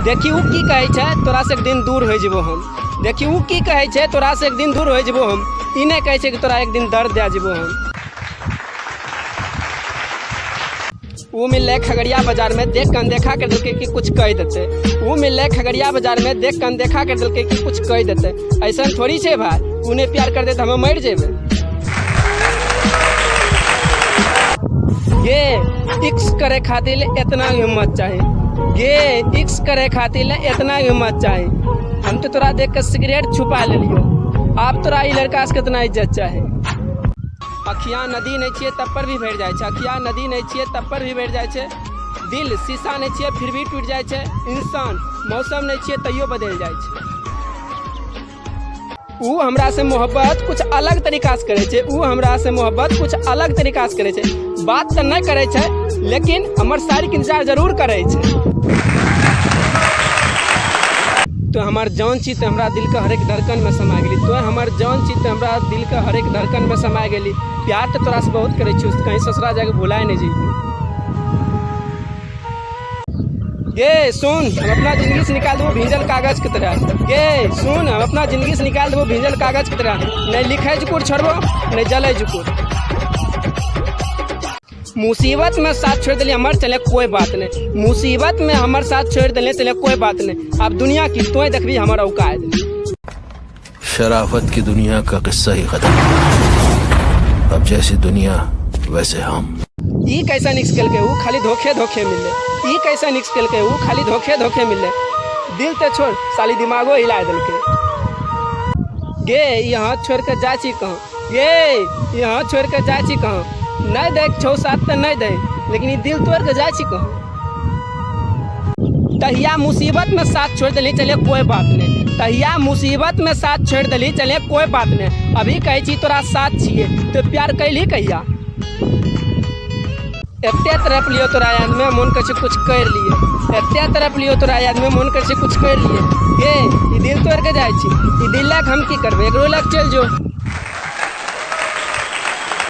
देखी उ की कहै छै तोरा से एक दिन दूर हो जेबो हम। देखी उ की कहै छै तोरा से एक दिन दूर हो जेबो हम। ई नहीं कहै छै कि तोरा एक दिन दर्द दे जेबो हम। वो मिल खगड़िया बाजार में देख के अनदेखा कर दिलके कि कुछ कह देते। वो मिल खगड़िया बाजार में देख के अनदेखा कर दिलके कि कुछ कह देते। ऐसा थोड़ी छै भाई, उन्हें प्यार कर दे तो हमें मर जेबे। ये इक्स करे खातिर इतना हिम्मत चाहिए। ये इक्स करे खातिर इतना हिम्मत चाहिए। हम तो तोरा देख के सिगरेट छुपा ले लियो। आप तोरा ई लड़का से कितना इज्जत चाहे। अखियाँ नदी नहीं छिए तब पर भी भर जाए छै। अखियाँ नदी नहीं छिए तब पर भी भर जाए छै। दिल शीशा नहीं छिए फिर भी टूट जाए छै। इंसान मौसम नहीं छिए तैयो बदल जाए छै। उ हमरा से मोहब्बत कुछ अलग तरीका से करे छै। उ हमरा से मोहब्बत कुछ अलग तरीका से करे छै। बात तो नहीं करे छै लेकिन हमर शायरी के इंतजार जरूर करे छै। तो हमार जान छी तो हमरा दिल के हर एक धड़कन में समा गेली। तो हमार जान छी तो हमरा दिल के हर एक धड़कन में समा गेली। प्यार तो तोरा से बहुत करे छी, कहीं ससुरा जाके भुलाए नहीं जाइए। ये सुन, हम अपना जिंदगी से निकाल देबो भींजल कागज की तरह। ये सुन, हम अपना जिंदगी से निकाल देबो भींजल कागज की तरह। नहीं लिखे जुकुर छोड़बो नहीं जले जुकुर। मुसीबत में साथ छोड़ दिले हमार चले कोई बात नहीं। मुसीबत में हमार साथ छोड़ दिले चले कोई बात नहीं। अब दुनिया की तो देखबी हमारा औकात। शराफत की दुनिया का किस्सा ही खत्म। अब जैसी दुनिया वैसे हम। ई कैसा निकल के वो खाली धोखे धोखे मिले। ई कैसा निकल के वो खाली धोखे धोखे मिले। दिल तो छोड़ साली दिमागो हिला दिल के। गे यहाँ छोड़ कर जाची कहूँ। ये यहाँ छोड़ कर जाची कहूँ। नहीं देख 6-7 तो नहीं दे लेकिन ये दिल तोड़ के जा छी कहूँ। तहिया मुसीबत में साथ छोड़ दिली चले कोई बात नहीं। तहिया मुसीबत में साथ छोड़ दिली चले कोई बात नहीं। अभी कहे छी तोरा साथ छिए तो प्यार कैली कहिया। एते तरफ लियो तोरा याद में मन कर कुछ कर लिए। एते तरफ लियो तोरा याद में मन कर कुछ कर लिए। ये दिल तोड़ के जाए छी। ई दिल लाख हम की करबे, एकरो लाख चल जो।